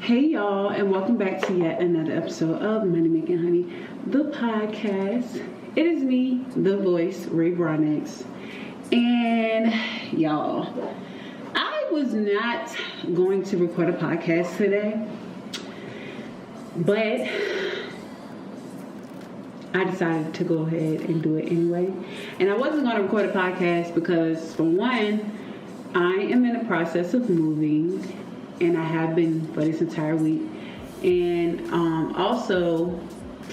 Hey y'all, and welcome back to yet another episode of Money Making Honey, the podcast. It is me, the voice, Ray Broadnax. And y'all, I was not going to record a podcast today, but I decided to go ahead and do it anyway. And I wasn't going to record a podcast because, for one, I am in the process of moving. And I have been for this entire week. And also,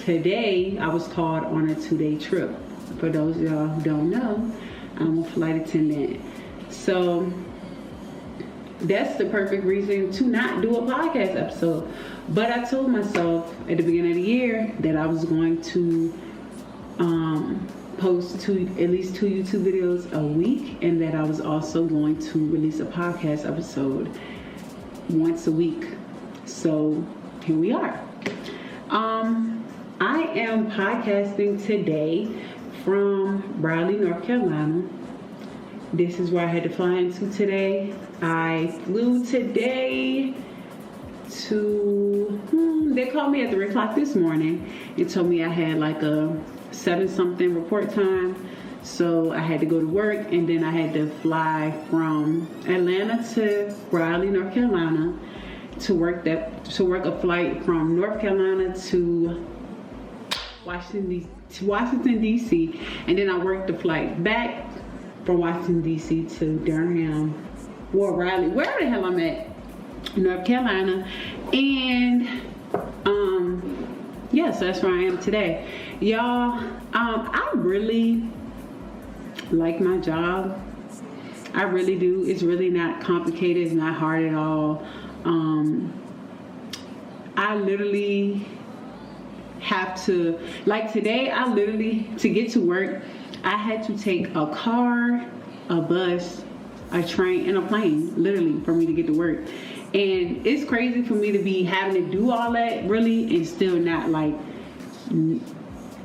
today I was called on a 2-day trip. For those of y'all who don't know, I'm a flight attendant. So that's the perfect reason to not do a podcast episode. But I told myself at the beginning of the year that I was going to post at least 2 YouTube videos a week. And that I was also going to release a podcast episode once a week. So here we are. I am podcasting today from Raleigh, North Carolina. This is where I had to fly into today. I flew today to, they called me at 3 o'clock this morning and told me I had like a 7-something report time. So I had to go to work, and then I had to fly from Atlanta to Raleigh, North Carolina, to work a flight from North Carolina to Washington D.C. And then I worked the flight back from Washington D.C. to Durham, or Raleigh, wherever the hell I'm at, North Carolina, and yes, that's where I am today, y'all. I really like my job. I really do. It's really not complicated. It's not hard at all. I literally have to, like today, to get to work, I had to take a car, a bus, a train, and a plane, literally, for me to get to work. And it's crazy for me to be having to do all that, really, and still not like,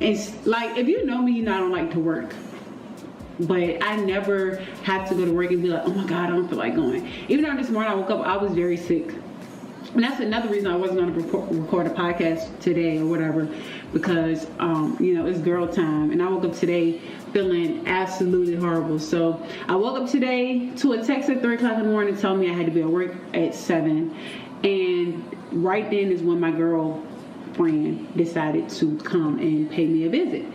it's like, if you know me, you know I don't like to work. But I never have to go to work and be like, oh my God, I don't feel like going. Even though this morning I woke up, I was very sick. And that's another reason I wasn't going to record a podcast today or whatever, because, it's girl time. And I woke up today feeling absolutely horrible. So I woke up today to a text at 3 o'clock in the morning telling me I had to be at work at 7. And right then is when my girlfriend decided to come and pay me a visit.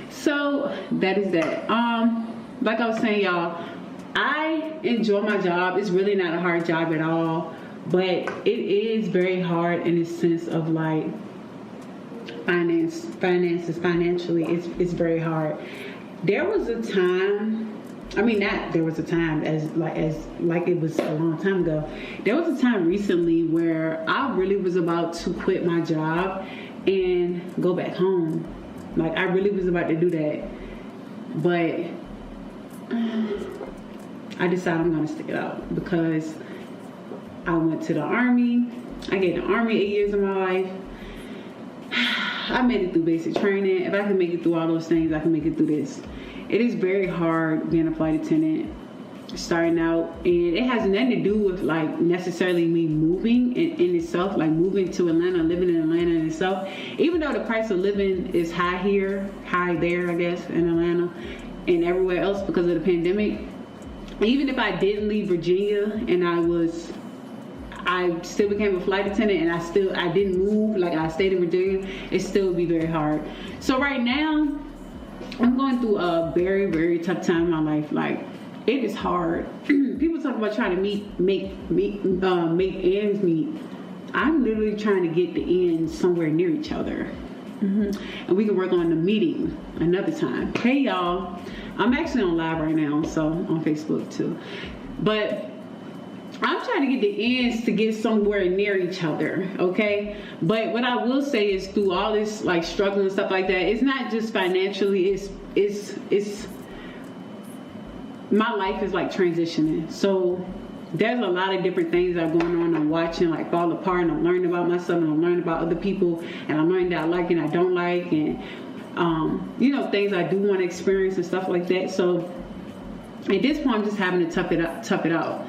So that is that. Like I was saying, y'all, I enjoy my job. It's really not a hard job at all, but it is very hard in the sense of like finances. Financially, it's very hard. There was a time. As it was a long time ago. There was a time recently where I really was about to quit my job and go back home. Like, I really was about to do that. But I decided I'm going to stick it out because I went to the Army. I gave the Army 8 years of my life. I made it through basic training. If I can make it through all those things, I can make it through this. It is very hard being a flight attendant, starting out. And it has nothing to do with, like, necessarily me moving in itself, like moving to Atlanta, living in Atlanta in itself. Even though the price of living is high there, I guess, in Atlanta and everywhere else because of the pandemic. Even if I didn't leave Virginia and I still became a flight attendant and I didn't move, like I stayed in Virginia, it still would be very hard. So right now, I'm going through a very, very tough time in my life. Like, it is hard. People talk about trying to make ends meet. I'm literally trying to get the ends somewhere near each other. And we can work on the meeting another time. Hey y'all, I'm actually on live right now, so on Facebook too. But I'm trying to get the ends to get somewhere near each other, okay? But what I will say is through all this like struggle and stuff like that, it's not just financially, it's my life is like transitioning. So there's a lot of different things that are going on. I'm watching like fall apart, and I'm learning about myself, and I'm learning about other people, and I'm learning that I like and I don't like, and things I do want to experience and stuff like that. So at this point, I'm just having to tough it out.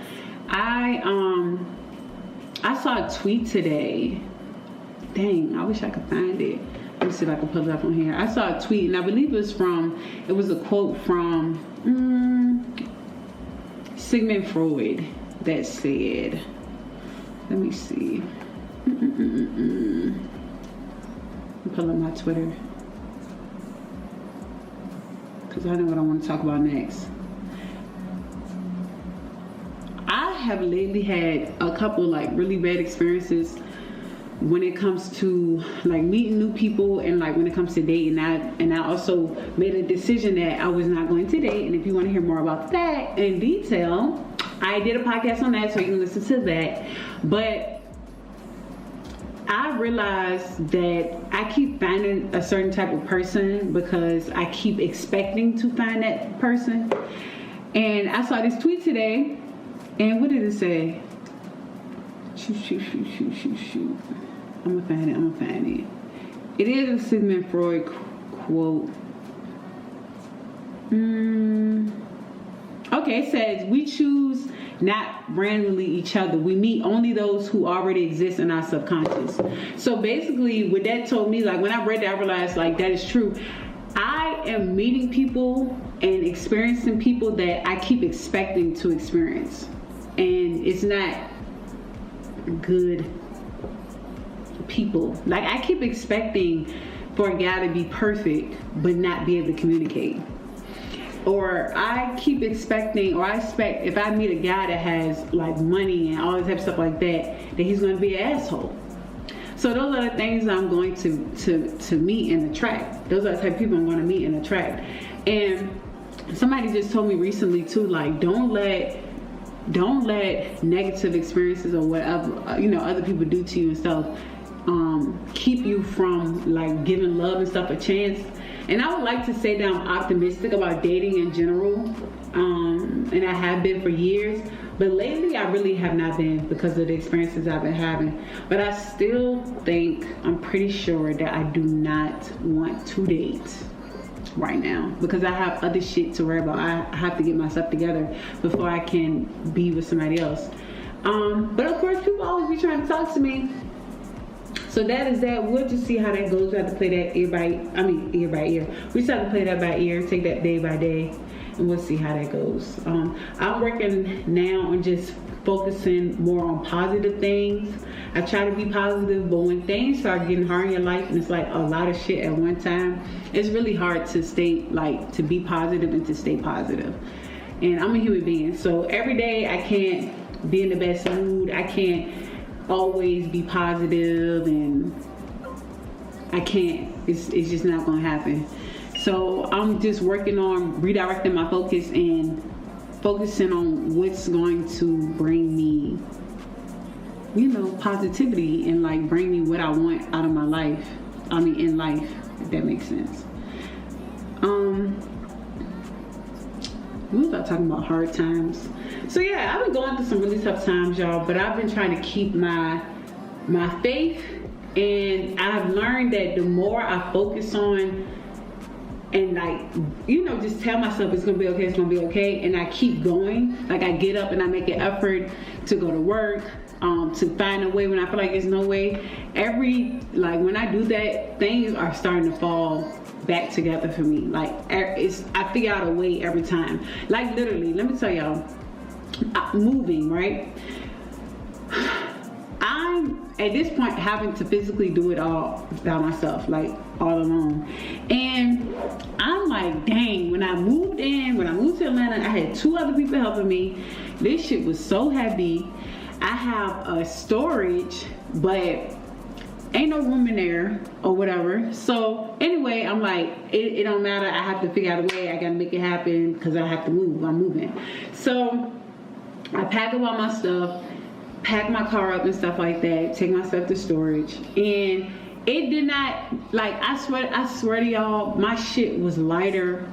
I saw a tweet today. Dang, I wish I could find it. Let me see if I can pull it up on here. I saw a tweet, and I believe it was a quote from Sigmund Freud that said, let me see. Let me pull up my Twitter, because I know what I want to talk about next. I have lately had a couple like really bad experiences when it comes to like meeting new people, and like when it comes to dating. I also made a decision that I was not going to date. And if you want to hear more about that in detail, I did a podcast on that, so you can listen to that. But I realized that I keep finding a certain type of person because I keep expecting to find that person. And I saw this tweet today, and what did it say? Shoot. I'm gonna find it. It is a Sigmund Freud quote. Okay, it says, we choose not randomly each other. We meet only those who already exist in our subconscious. So basically what that told me, like when I read that, I realized like that is true. I am meeting people and experiencing people that I keep expecting to experience. And it's not good people. Like I keep expecting for a guy to be perfect but not be able to communicate. Or I keep expecting, or I expect if I meet a guy that has like money and all this type of stuff like that he's going to be an asshole. So those are the things I'm going to meet and attract. Those are the type of people I'm going to meet and attract. And somebody just told me recently too, like don't let negative experiences or whatever other people do to you and stuff keep you from like giving love and stuff a chance. And I would like to say that I'm optimistic about dating in general, and I have been for years, but lately I really have not been because of the experiences I've been having. But I still think, I'm pretty sure that I do not want to date right now because I have other shit to worry about. I have to get myself together before I can be with somebody else. But of course, people always be trying to talk to me. So that is that. We'll just see how that goes. We have to play that ear by ear. We just have to play that by ear, take that day by day, and we'll see how that goes. I'm working now on just focusing more on positive things. I try to be positive, but when things start getting hard in your life and it's like a lot of shit at one time, it's really hard to to be positive and to stay positive. And I'm a human being, so every day I can't be in the best mood. I can't always be positive, and I can't. It's just not gonna happen. So I'm just working on redirecting my focus and focusing on what's going to bring me, positivity and like bring me what I want out of my life. In life, if that makes sense. We was about talking about hard times. So yeah, I've been going through some really tough times, y'all, but I've been trying to keep my faith, and I've learned that the more I focus on and just tell myself it's gonna be okay, and I keep going, like I get up and I make an effort to go to work, to find a way when I feel like there's no way. When I do that, things are starting to fall back together for me. I figure out a way every time. Like literally, let me tell y'all, moving, right? I'm at this point having to physically do it all by myself, like all alone. And I'm like, dang, when I moved to Atlanta, I had 2 other people helping me. This shit was so heavy. I have a storage, but ain't no room in there or whatever. So anyway, I'm like, it don't matter. I have to figure out a way. I gotta make it happen because I have to move. I'm moving. So I pack up all my stuff, pack my car up and stuff like that, take my stuff to storage. And it did not, I swear to y'all, my shit was lighter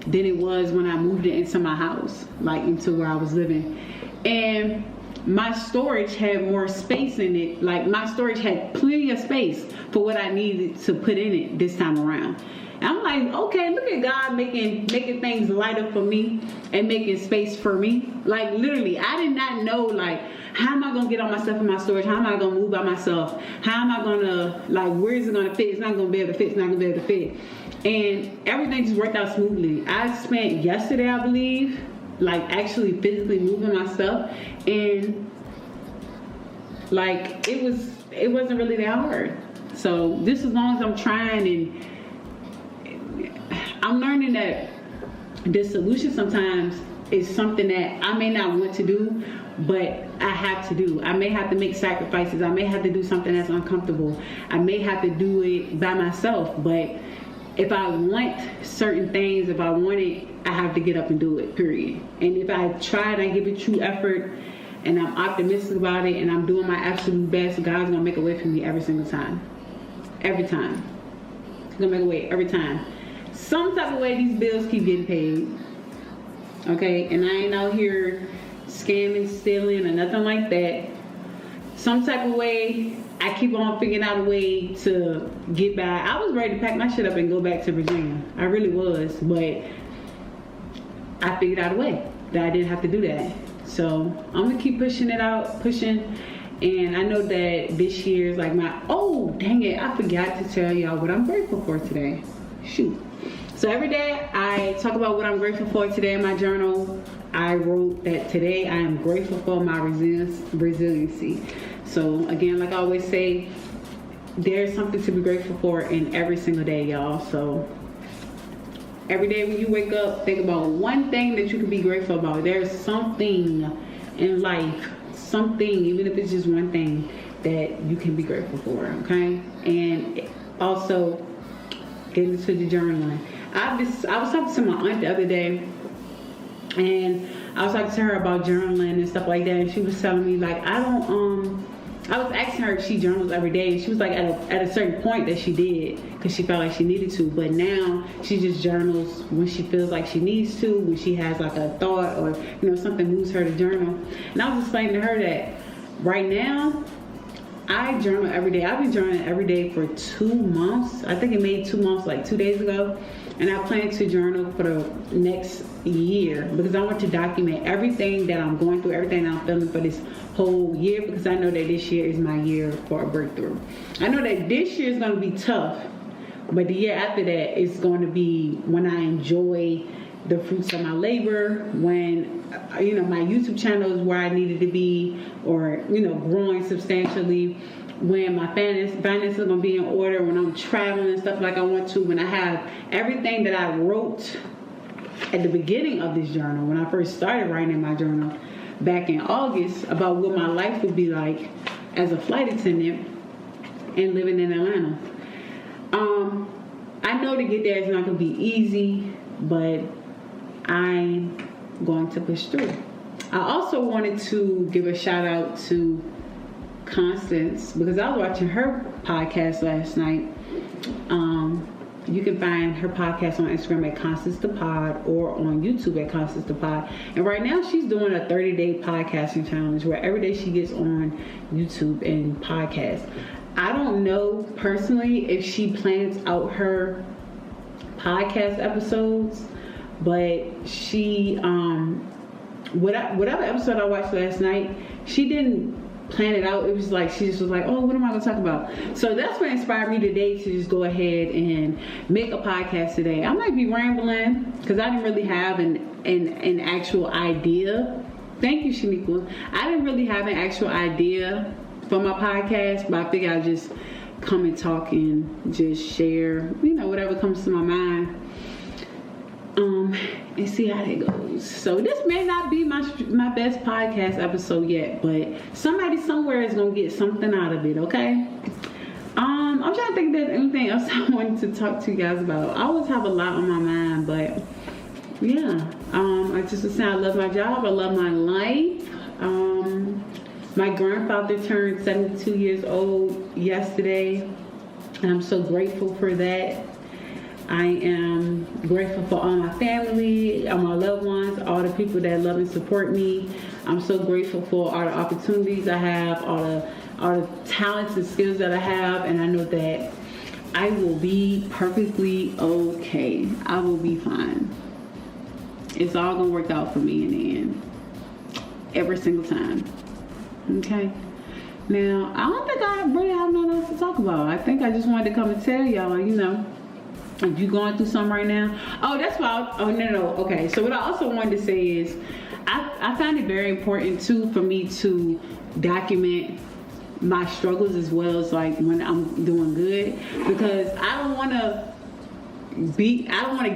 than it was when I moved it into my house, into where I was living. And my storage had more space in it. Like, my storage had plenty of space for what I needed to put in it this time around. And I'm like, okay, look at God making things lighter for me and making space for me. Like, literally, I did not know, like, how am I going to get all my stuff in my storage? How am I going to move by myself? How am I going to, like, where is it going to fit? It's not going to be able to fit. It's not going to be able to fit. And everything just worked out smoothly. I spent yesterday, I believe, like, actually physically moving my stuff. And, like, it wasn't really that hard. So just as long as I'm trying, and I'm learning that the solution sometimes is something that I may not want to do, but I have to do. I may have to make sacrifices. I may have to do something that's uncomfortable. I may have to do it by myself. But if I want certain things, if I want it, I have to get up and do it, period. And if I try and I give it true effort and I'm optimistic about it and I'm doing my absolute best, God's going to make a way for me every single time. Every time. He's going to make a way every time. Some type of way these bills keep getting paid. Okay? And I ain't out here scamming, stealing, or nothing like that. Some type of way, I keep on figuring out a way to get by. I was ready to pack my shit up and go back to Virginia. I really was. But I figured out a way that I didn't have to do that. So I'm going to keep pushing. And I know that this year is like oh, dang it. I forgot to tell y'all what I'm grateful for today. Shoot. So every day I talk about what I'm grateful for. Today in my journal, I wrote that today I am grateful for my resiliency. So again, like I always say, there's something to be grateful for in every single day, y'all. So every day when you wake up, think about one thing that you can be grateful about. There's something in life, even if it's just one thing, that you can be grateful for, okay? And also, getting into the journaling. I was talking to my aunt the other day, and I was talking to her about journaling and stuff like that, and she was telling me, like, I was asking her if she journals every day, and she was like, at a certain point that she did, because she felt like she needed to, but now she just journals when she feels like she needs to, when she has like a thought or, something moves her to journal. And I was explaining to her that right now, I journal every day. I've been journaling every day for 2 months. I think it made 2 months, like 2 days ago. And I plan to journal for the next year because I want to document everything that I'm going through, everything that I'm feeling for this whole year, because I know that this year is my year for a breakthrough. I know that this year is going to be tough, but the year after that is going to be when I enjoy the fruits of my labor, when my YouTube channel is where I needed to be, or growing substantially, when my finances are going to be in order, when I'm traveling and stuff like I want to, when I have everything that I wrote at the beginning of this journal, when I first started writing in my journal back in August about what my life would be like as a flight attendant and living in Atlanta. I know to get there is not going to be easy, but I'm going to push through. I also wanted to give a shout out to Constance, because I was watching her podcast last night. You can find her podcast on Instagram at Constance the Pod, or on YouTube at Constance the Pod. And right now she's doing a 30-day podcasting challenge where every day she gets on YouTube and podcast. I don't know personally if she plans out her podcast episodes, but she whatever episode I watched last night, she didn't plan it out. It was like she just was like, oh, what am I gonna talk about? So that's what inspired me today to just go ahead and make a podcast today. I might be rambling because I didn't really have an actual idea. Thank you, Shaniqua. I didn't really have an actual idea for my podcast, but I figured I'd just come and talk and just share, whatever comes to my mind. And see how that goes. So this may not be my best podcast episode yet, but somebody somewhere is gonna get something out of it, okay? I'm trying to think if there's anything else I wanted to talk to you guys about. I always have a lot on my mind, but yeah. I just was saying I love my job, I love my life. My grandfather turned 72 years old yesterday, and I'm so grateful for that. I am grateful for all my family, all my loved ones, all the people that love and support me. I'm so grateful for all the opportunities I have, all the talents and skills that I have, and I know that I will be perfectly okay. I will be fine. It's all gonna work out for me in the end. Every single time. Okay? Now, I don't think I really have nothing else to talk about. I think I just wanted to come and tell y'all, you know, if you going through something right now. Oh, that's why. No. Okay. So what I also wanted to say is, I find it very important too for me to document my struggles as well as like when I'm doing good, because I don't want to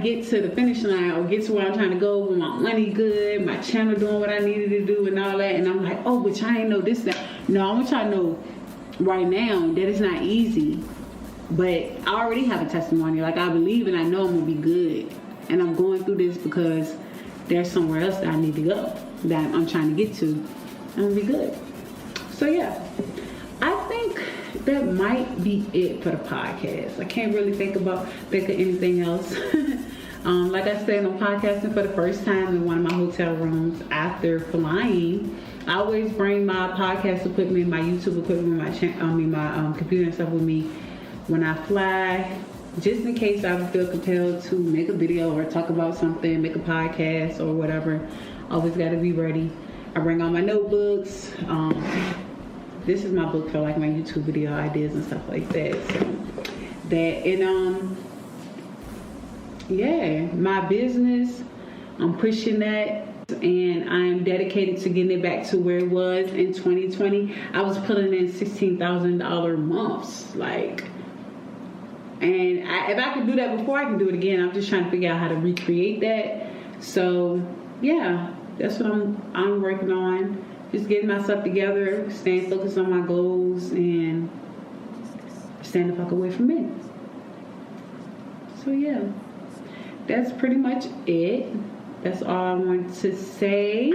get to the finish line or get to where I'm trying to go with my money good, my channel doing what I needed to do and all that, and I'm like, oh, but I ain't know this, that. No, I want y'all to know right now that it's not easy. But I already have a testimony. Like, I believe and I know I'm going to be good. And I'm going through this because there's somewhere else that I need to go that I'm trying to get to. I'm going to be good. So, yeah. I think that might be it for the podcast. I can't really think of anything else. Like I said, I'm podcasting for the first time in one of my hotel rooms after flying. I always bring my podcast equipment, my YouTube equipment, my computer and stuff with me when I fly, just in case I feel compelled to make a video or talk about something, make a podcast or whatever. Always got to be ready. I bring all my notebooks. This is my book for like my YouTube video ideas and stuff like that. So yeah, my business, I'm pushing that. And I'm dedicated to getting it back to where it was in 2020. I was pulling in $16,000 months, like. And if I could do that before, I can do it again. I'm just trying to figure out how to recreate that. So, yeah, that's what I'm working on. Just getting myself together, staying focused on my goals, and staying the fuck away from it. So, yeah, that's pretty much it. That's all I wanted to say.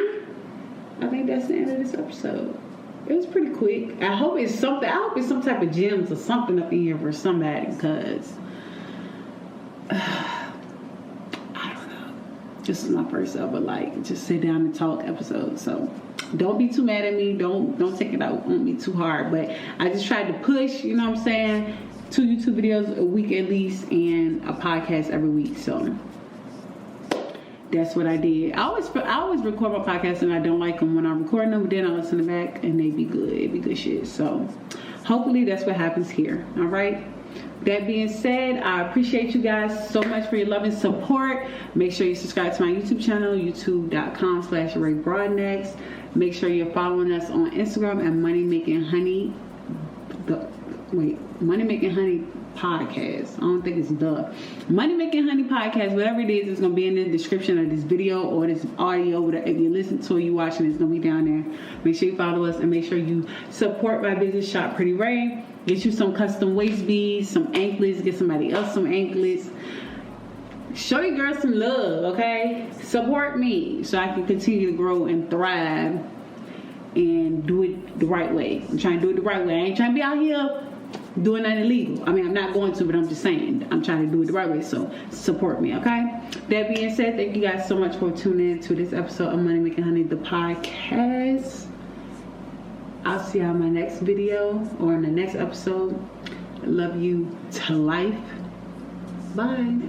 I think that's the end of this episode. It was pretty quick. I hope it's some type of gems or something up in here for somebody, because I don't know. This is my first ever just sit down and talk episode. So don't be too mad at me. Don't take it out on me too hard. But I just tried to push, you know what I'm saying, 2 YouTube videos a week at least and a podcast every week. So that's what I did. I always record my podcasts and I don't like them when I'm recording them, but then I listen to them back and they be good. It be good shit. So hopefully that's what happens here. All right. That being said, I appreciate you guys so much for your love and support. Make sure you subscribe to my YouTube channel, youtube.com/Ray Broadnax. Make sure you're following us on Instagram at MoneyMakin'HONey. MoneyMakin'HONey podcast. I don't think it's MoneyMakin'HONey podcast. Whatever it is, it's gonna be in the description of this video or this audio. Whatever, if you listen to it, you watching it, it's gonna be down there. Make sure you follow us and make sure you support my business shop, PrettyRai. Get you some custom waist beads, some anklets. Get somebody else some anklets. Show your girl some love, okay? Support me so I can continue to grow and thrive and do it the right way. I'm trying to do it the right way. I ain't trying to be out here doing that illegal. I mean, I'm not going to, but I'm just saying I'm trying to do it the right way. So support me, okay? That being said, thank you guys so much for tuning in to this episode of Money Making Honey, the podcast. I'll see y'all in my next video or in the next episode. Love you to life. Bye.